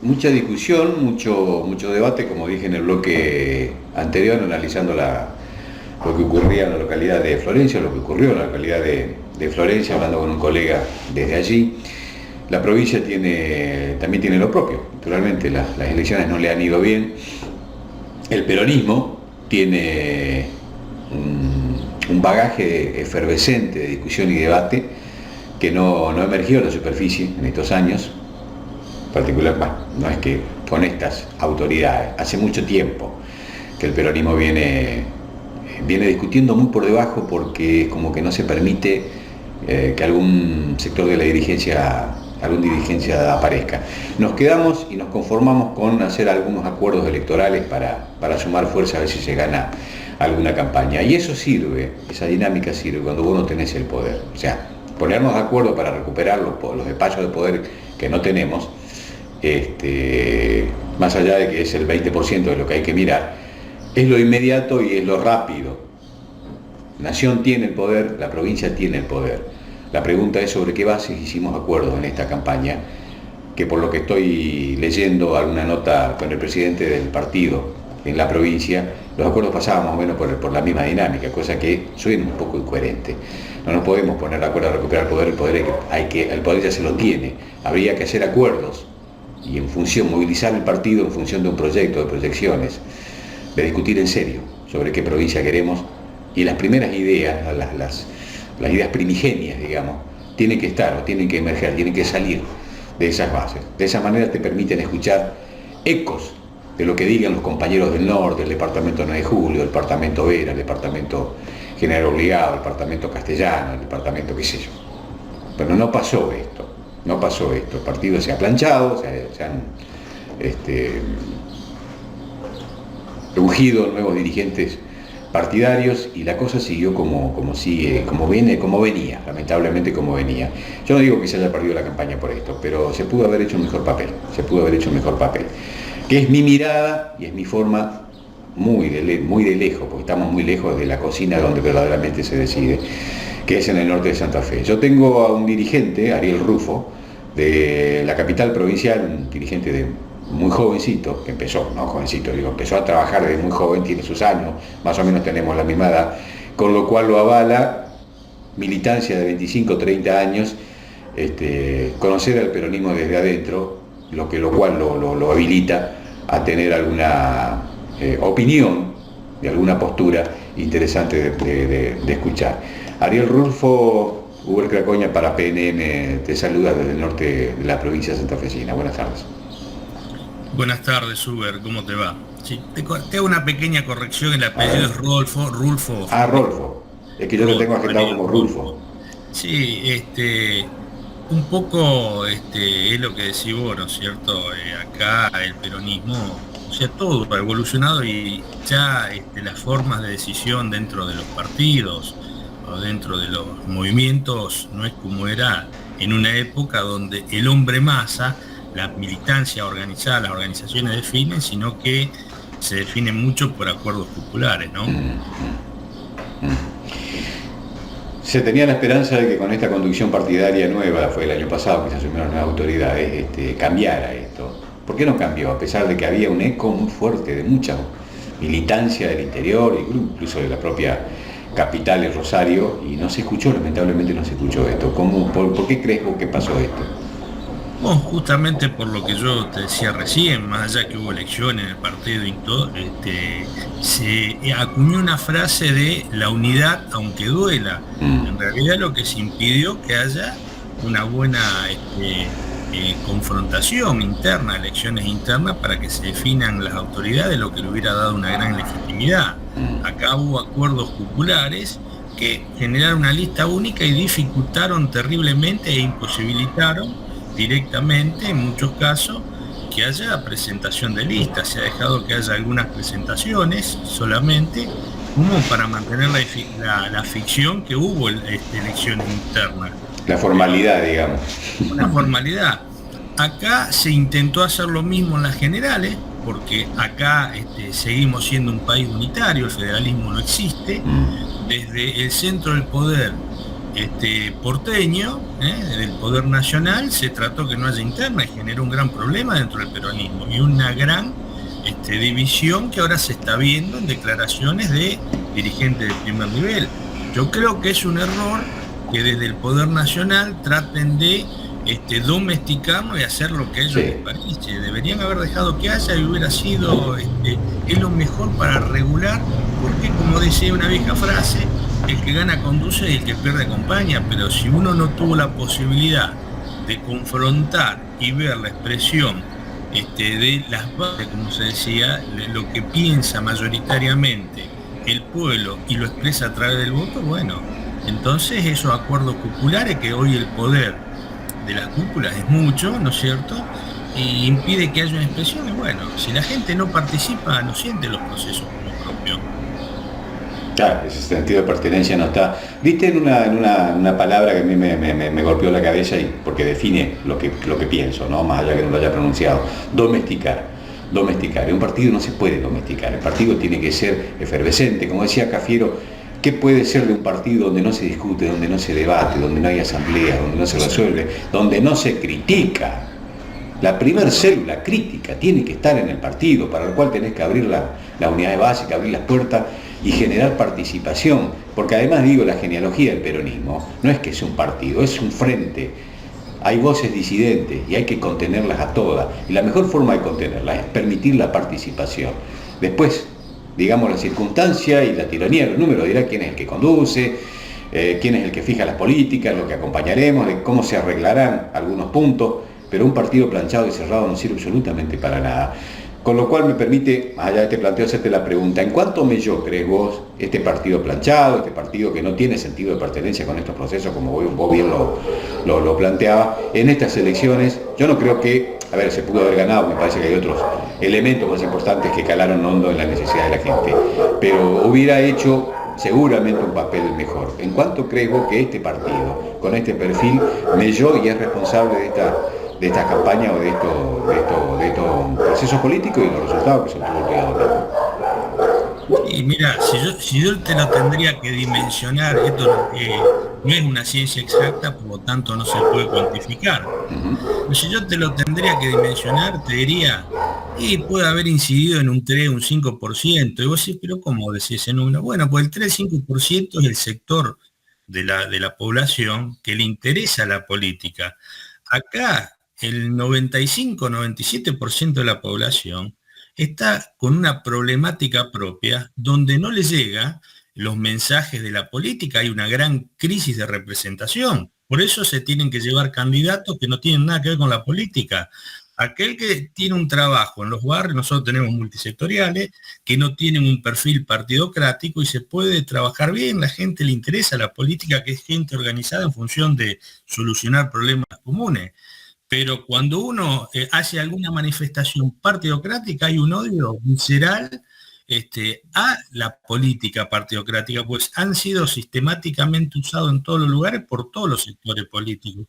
mucha discusión, mucho debate, como dije en el bloque anterior, analizando lo que ocurría en la localidad de Florencia, lo que ocurrió en la localidad de Florencia, hablando con un colega desde allí. La provincia también tiene lo propio, naturalmente, las elecciones no le han ido bien. El peronismo tiene un bagaje efervescente de discusión y debate que no emergió a la superficie en estos años, no es que con estas autoridades, hace mucho tiempo que el peronismo viene discutiendo muy por debajo, porque es como que no se permite que algún sector de la dirigencia, algún dirigencia aparezca. Nos quedamos y nos conformamos con hacer algunos acuerdos electorales para sumar fuerza a ver si se gana alguna campaña. Y eso sirve, esa dinámica sirve cuando vos no tenés el poder. O sea, ponernos de acuerdo para recuperar los espacios de poder que no tenemos, más allá de que es el 20% de lo que hay que mirar, es lo inmediato y es lo rápido. Nación tiene el poder, la provincia tiene el poder. La pregunta es sobre qué bases hicimos acuerdos en esta campaña, que por lo que estoy leyendo alguna nota con el presidente del partido en la provincia, los acuerdos pasaban más o menos por la misma dinámica, cosa que suena un poco incoherente. No nos podemos poner de acuerdo a recuperar el poder el poder ya se lo tiene. Habría que hacer acuerdos y movilizar el partido en función de un proyecto, de proyecciones, de discutir en serio sobre qué provincia queremos, y las primeras ideas, las ideas primigenias, digamos, tienen que estar o tienen que emerger, tienen que salir de esas bases. De esa manera te permiten escuchar ecos de lo que digan los compañeros del norte, el departamento 9 de Julio, el departamento Vera, el departamento General Obligado, el departamento Castellano, el departamento qué sé yo. Pero no pasó esto, el partido se ha planchado, se han ungido nuevos dirigentes partidarios y la cosa siguió como venía, lamentablemente como venía. Yo no digo que se haya perdido la campaña por esto, pero se pudo haber hecho un mejor papel, que es mi mirada y es mi forma muy de lejos, porque estamos muy lejos de la cocina donde verdaderamente se decide, que es en el norte de Santa Fe. Yo tengo a un dirigente, Ariel Rulfo, de la capital provincial, un dirigente muy jovencito, que empezó a trabajar desde muy joven, tiene sus años, más o menos tenemos la misma edad, con lo cual lo avala militancia de 25, 30 años, conocer al peronismo desde adentro, lo cual lo habilita a tener alguna opinión, de alguna postura interesante de escuchar. Ariel Rulfo, Uber Cracoña para PNM, te saluda desde el norte de la provincia de Santa Fecina. Buenas tardes. Buenas tardes, Uber, ¿cómo te va? Sí, te hago una pequeña corrección, el apellido es Rulfo. Ah, Rolfo. Es que yo lo tengo agendado como Rulfo. Sí, un poco es lo que decís vos, ¿no es cierto? Acá el peronismo, o sea, todo ha evolucionado y ya las formas de decisión dentro de los partidos o dentro de los movimientos no es como era en una época donde el hombre masa, la militancia organizada, las organizaciones definen, sino que se define mucho por acuerdos populares, ¿no? Se tenía la esperanza de que con esta conducción partidaria nueva, fue el año pasado que se asumieron nuevas autoridades, cambiara esto. ¿Por qué no cambió? A pesar de que había un eco muy fuerte de mucha militancia del interior, incluso de la propia capital, el Rosario, y no se escuchó, lamentablemente no se escuchó esto. ¿Por qué crees vos que pasó esto? Bueno, justamente por lo que yo te decía recién, más allá que hubo elecciones en el partido y todo, se acuñó una frase de la unidad aunque duela. En realidad lo que se impidió que haya una buena confrontación interna, elecciones internas, para que se definan las autoridades, lo que le hubiera dado una gran legitimidad. Acá hubo acuerdos populares que generaron una lista única y dificultaron terriblemente e imposibilitaron directamente, en muchos casos, que haya presentación de listas. Se ha dejado que haya algunas presentaciones solamente, como para mantener la ficción que hubo elecciones internas. La formalidad, digamos. Una formalidad. Acá se intentó hacer lo mismo en las generales, porque acá seguimos siendo un país unitario, el federalismo no existe. Desde el centro del poder porteño, del poder nacional, se trató que no haya interna y generó un gran problema dentro del peronismo y una gran división que ahora se está viendo en declaraciones de dirigentes de primer nivel. Yo creo que es un error que desde el poder nacional traten de domesticarlo y hacer lo que a ellos les parece. Deberían haber dejado que haya y hubiera sido es lo mejor para regular, porque como decía una vieja frase, el que gana conduce y el que pierde acompaña, pero si uno no tuvo la posibilidad de confrontar y ver la expresión de las bases, como se decía, de lo que piensa mayoritariamente el pueblo y lo expresa a través del voto, bueno, entonces esos acuerdos cupulares, que hoy el poder de las cúpulas es mucho, ¿no es cierto?, y impide que haya expresiones, bueno, si la gente no participa, no siente los procesos como propios. Claro, ese sentido de pertenencia no está. Viste en una palabra que a mí me golpeó la cabeza y porque define lo que pienso, ¿no? Más allá que no lo haya pronunciado. Domesticar. Domesticar. En un partido no se puede domesticar. El partido tiene que ser efervescente. Como decía Cafiero, ¿qué puede ser de un partido donde no se discute, donde no se debate, donde no hay asamblea, donde no se resuelve, donde no se critica? La primer célula crítica tiene que estar en el partido, para lo cual tenés que abrir la unidad básica, abrir las puertas y generar participación, porque además digo, la genealogía del peronismo no es que sea un partido, es un frente. Hay voces disidentes y hay que contenerlas a todas, y la mejor forma de contenerlas es permitir la participación. Después, digamos, la circunstancia y la tiranía de los números dirá quién es el que conduce, quién es el que fija las políticas, lo que acompañaremos, de cómo se arreglarán algunos puntos, pero un partido planchado y cerrado no sirve absolutamente para nada. Con lo cual me permite, más allá de este planteo, hacerte la pregunta: ¿en cuánto melló, crees vos, este partido planchado, este partido que no tiene sentido de pertenencia con estos procesos, como vos bien lo planteabas, en estas elecciones? Yo no creo que, se pudo haber ganado, me parece que hay otros elementos más importantes que calaron hondo en las necesidades de la gente, pero hubiera hecho seguramente un papel mejor. ¿En cuánto crees vos que este partido, con este perfil, melló y es responsable de esta campaña o de estos procesos políticos y los resultados que se obtuvo el día de hoy? Y mira, si yo te lo tendría que dimensionar, esto no es una ciencia exacta, por lo tanto no se puede cuantificar. Uh-huh. Si yo te lo tendría que dimensionar, te diría, y puede haber incidido en un 3, un 5%. Y vos decís, pero ¿cómo decís ese número? Bueno, pues el 3-5% es el sector de la población que le interesa la política. Acá el 95-97% de la población está con una problemática propia donde no le llega los mensajes de la política, hay una gran crisis de representación. Por eso se tienen que llevar candidatos que no tienen nada que ver con la política. Aquel que tiene un trabajo en los barrios, nosotros tenemos multisectoriales, que no tienen un perfil partidocrático y se puede trabajar bien, la gente le interesa la política, que es gente organizada en función de solucionar problemas comunes. Pero cuando uno hace alguna manifestación partidocrática, hay un odio visceral a la política partidocrática, pues han sido sistemáticamente usados en todos los lugares por todos los sectores políticos.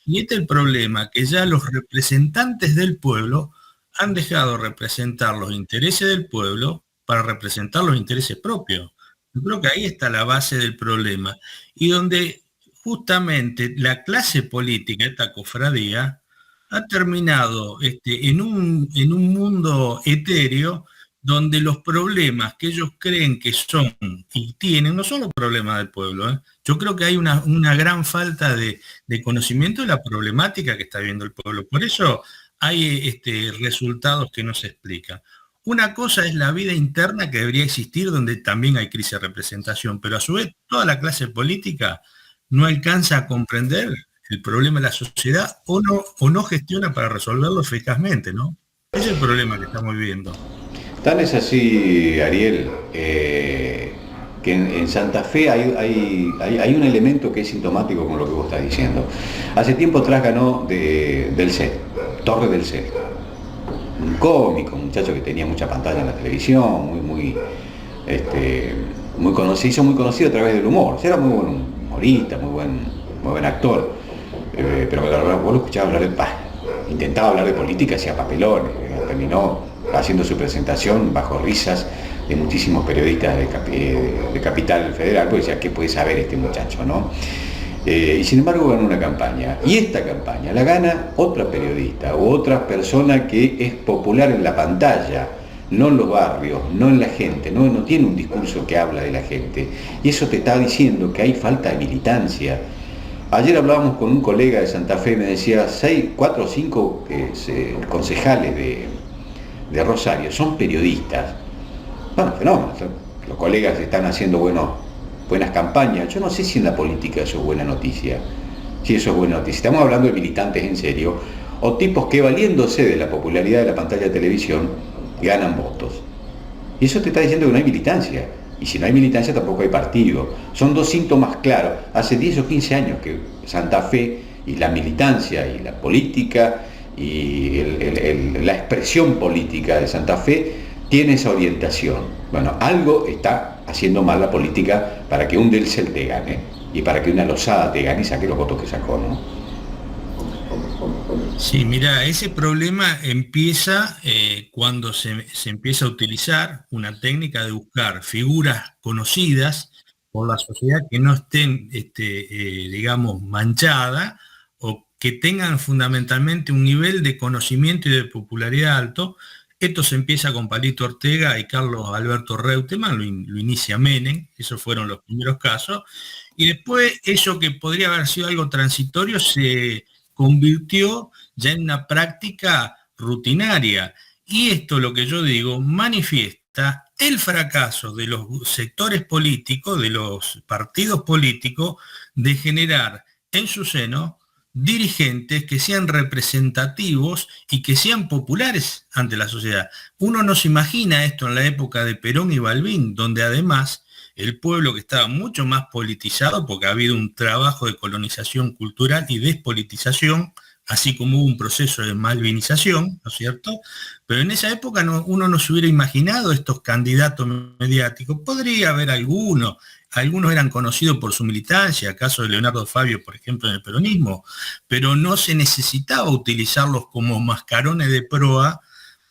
Y este es el problema, que ya los representantes del pueblo han dejado representar los intereses del pueblo para representar los intereses propios. Yo creo que ahí está la base del problema. Y donde justamente la clase política, esta cofradía, ha terminado en un mundo etéreo donde los problemas que ellos creen que son y tienen no son los problemas del pueblo. Yo creo que hay una gran falta de conocimiento de la problemática que está viviendo el pueblo. Por eso hay resultados que no se explican. Una cosa es la vida interna que debería existir, donde también hay crisis de representación, pero a su vez toda la clase política no alcanza a comprender el problema de la sociedad o no gestiona para resolverlo eficazmente, ¿no? Ese es el problema que estamos viviendo. Tan es así, Ariel, que en Santa Fe hay un elemento que es sintomático con lo que vos estás diciendo. Hace tiempo atrás ganó del CED, Torre del CED. Un cómico, un muchacho que tenía mucha pantalla en la televisión, muy conocido, se hizo muy conocido a través del humor. Era muy buen humorista, muy buen actor. Pero vos lo escuchabas hablar intentaba hablar de política, hacía papelones, terminó haciendo su presentación bajo risas de muchísimos periodistas de Capital Federal, pues decía, ¿qué puede saber este muchacho, no? Y sin embargo gana una campaña. Y esta campaña la gana otra periodista o otra persona que es popular en la pantalla, no en los barrios, no en la gente, no tiene un discurso que habla de la gente. Y eso te está diciendo que hay falta de militancia. Ayer hablábamos con un colega de Santa Fe, me decía, 4 o 5 concejales de Rosario son periodistas. Bueno, fenómeno. Los colegas están haciendo buenas campañas. Yo no sé si en la política eso es buena noticia. Si eso es buena noticia. Estamos hablando de militantes en serio, o tipos que valiéndose de la popularidad de la pantalla de televisión, ganan votos. Y eso te está diciendo que no hay militancia. Y si no hay militancia tampoco hay partido. Son dos síntomas claros. Hace 10 o 15 años que Santa Fe y la militancia y la política y la expresión política de Santa Fe tiene esa orientación. Bueno, algo está haciendo mal la política para que un Delcel te gane y para que una Losada te gane y saque los votos que sacó, ¿no? Sí, mira, ese problema empieza cuando se empieza a utilizar una técnica de buscar figuras conocidas por la sociedad que no estén, digamos, manchadas o que tengan fundamentalmente un nivel de conocimiento y de popularidad alto. Esto se empieza con Palito Ortega y Carlos Alberto Reutemann, lo inicia Menem, esos fueron los primeros casos, y después eso que podría haber sido algo transitorio se convirtió ya en una práctica rutinaria. Y esto, lo que yo digo, manifiesta el fracaso de los sectores políticos, de los partidos políticos, de generar en su seno dirigentes que sean representativos y que sean populares ante la sociedad. Uno no se imagina esto en la época de Perón y Balbín, donde además el pueblo, que estaba mucho más politizado, porque ha habido un trabajo de colonización cultural y despolitización, así como hubo un proceso de malvinización, ¿no es cierto? Pero en esa época uno no se hubiera imaginado estos candidatos mediáticos. Podría haber algunos eran conocidos por su militancia, el caso de Leonardo Fabio, por ejemplo, en el peronismo, pero no se necesitaba utilizarlos como mascarones de proa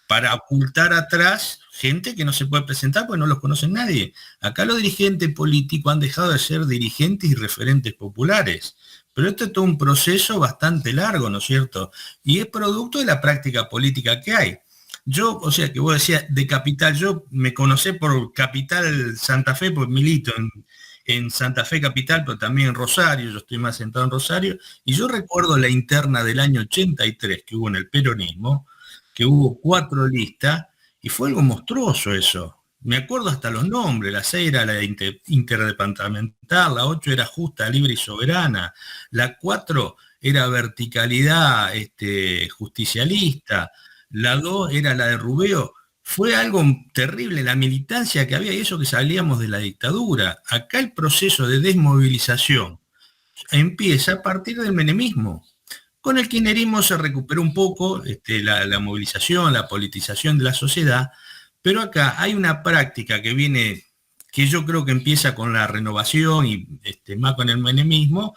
para ocultar atrás gente que no se puede presentar porque no los conoce nadie. Acá los dirigentes políticos han dejado de ser dirigentes y referentes populares. Pero esto es todo un proceso bastante largo, ¿no es cierto? Y es producto de la práctica política que hay. Yo, o sea, que vos decías de Capital, yo me conocí por Capital Santa Fe, pues milito en Santa Fe Capital, pero también en Rosario, yo estoy más sentado en Rosario, y yo recuerdo la interna del año 83 que hubo en el peronismo, que hubo 4 listas, y fue algo monstruoso eso. Me acuerdo hasta los nombres, la 6 era la interdepartamental, la 8 era justa, libre y soberana, la 4 era verticalidad justicialista, la 2 era la de Rubeo. Fue algo terrible la militancia que había y eso que salíamos de la dictadura. Acá el proceso de desmovilización empieza a partir del menemismo. Con el kirchnerismo se recuperó un poco la movilización, la politización de la sociedad, pero acá hay una práctica que yo creo que empieza con la renovación y más con el menemismo,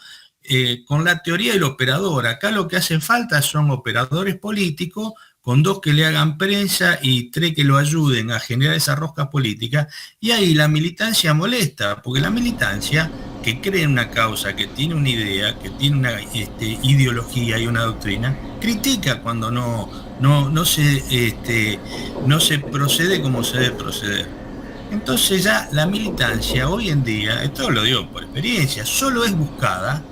con la teoría del operador. Acá lo que hace falta son operadores políticos, con 2 que le hagan prensa y 3 que lo ayuden a generar esa rosca política, y ahí la militancia molesta, porque la militancia que cree en una causa, que tiene una idea, que tiene una ideología y una doctrina, critica cuando no se procede como se debe proceder. Entonces ya la militancia hoy en día, esto lo digo por experiencia, solo es buscada,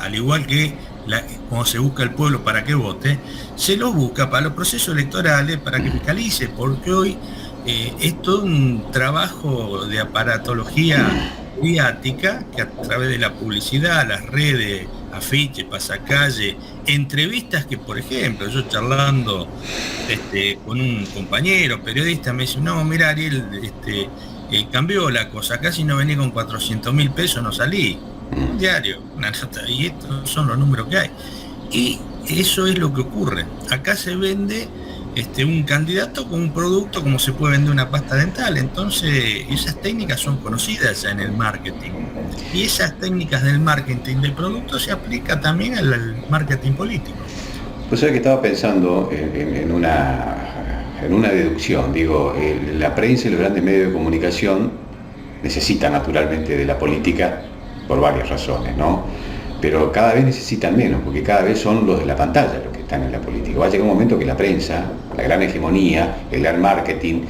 al igual que cuando se busca el pueblo para que vote, se lo busca para los procesos electorales, para que fiscalice, porque hoy es todo un trabajo de aparatología mediática que a través de la publicidad, las redes, afiches, pasacalle, entrevistas que, por ejemplo, yo charlando con un compañero periodista me dice, no, mira, Ariel, cambió la cosa, casi no venía con 400.000 pesos, no salí. Un diario, una nota, y estos son los números que hay. Y eso es lo que ocurre. Acá se vende un candidato con un producto como se puede vender una pasta dental. Entonces, esas técnicas son conocidas ya en el marketing. Y esas técnicas del marketing del producto se aplica también al marketing político. Pues es que estaba pensando en una deducción. Digo, la prensa y los grandes medios de comunicación necesitan naturalmente de la política por varias razones, ¿no? Pero cada vez necesitan menos, porque cada vez son los de la pantalla los que están en la política. Va a llegar un momento que la prensa, la gran hegemonía, el gran marketing,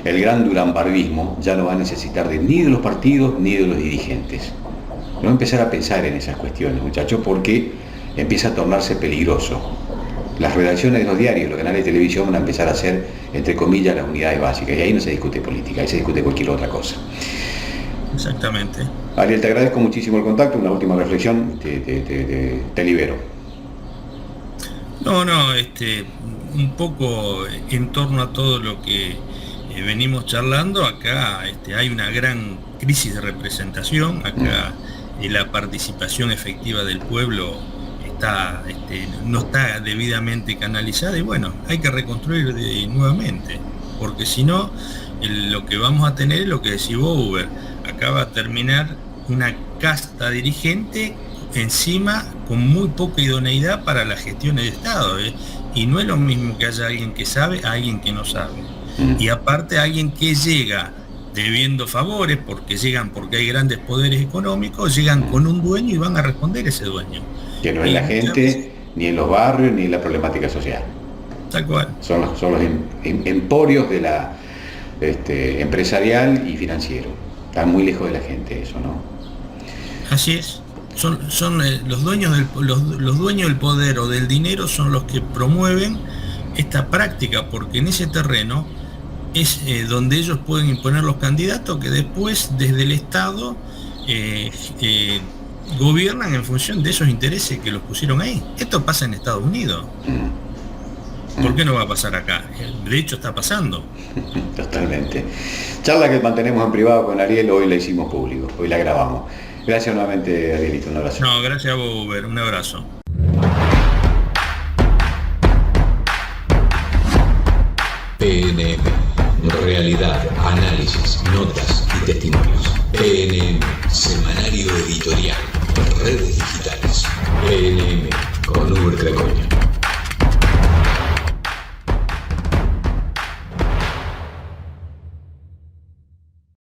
el gran durambardismo, ya no va a necesitar ni de los partidos ni de los dirigentes. No empezar a pensar en esas cuestiones, muchachos, porque empieza a tornarse peligroso. Las redacciones de los diarios, los canales de televisión van a empezar a ser, entre comillas, las unidades básicas, y ahí no se discute política, ahí se discute cualquier otra cosa. Exactamente. Ariel, te agradezco muchísimo el contacto. Una última reflexión, te libero. No, un poco en torno a todo lo que venimos charlando. Acá hay una gran crisis de representación. Acá la participación efectiva del pueblo no está debidamente canalizada, y bueno, hay que reconstruir nuevamente, porque si no, lo que vamos a tener es lo que decís vos, Uber. Acá va a terminar una casta dirigente encima con muy poca idoneidad para las gestiones de Estado, y no es lo mismo que haya alguien que sabe a alguien que no sabe, y aparte alguien que llega debiendo favores, porque hay grandes poderes económicos, llegan con un dueño y van a responder a ese dueño, que no es la gente, ni en los barrios, ni en la problemática social. Tal cual. Son los emporios de la empresarial y financiero. Está muy lejos de la gente eso, ¿no? Así es. Son los dueños del poder o del dinero, son los que promueven esta práctica, porque en ese terreno es donde ellos pueden imponer los candidatos que después desde el Estado gobiernan en función de esos intereses que los pusieron ahí. Esto pasa en Estados Unidos. ¿Por qué no va a pasar acá? De hecho está pasando. Totalmente. Charla que mantenemos en privado con Ariel, hoy la hicimos público, hoy la grabamos. Gracias nuevamente, Arielito, un abrazo. No, gracias a vos, Uber, un abrazo. PNM, realidad, análisis, notas y testimonios. PNM, semanario editorial, redes digitales. PNM, con Uber Tracoño.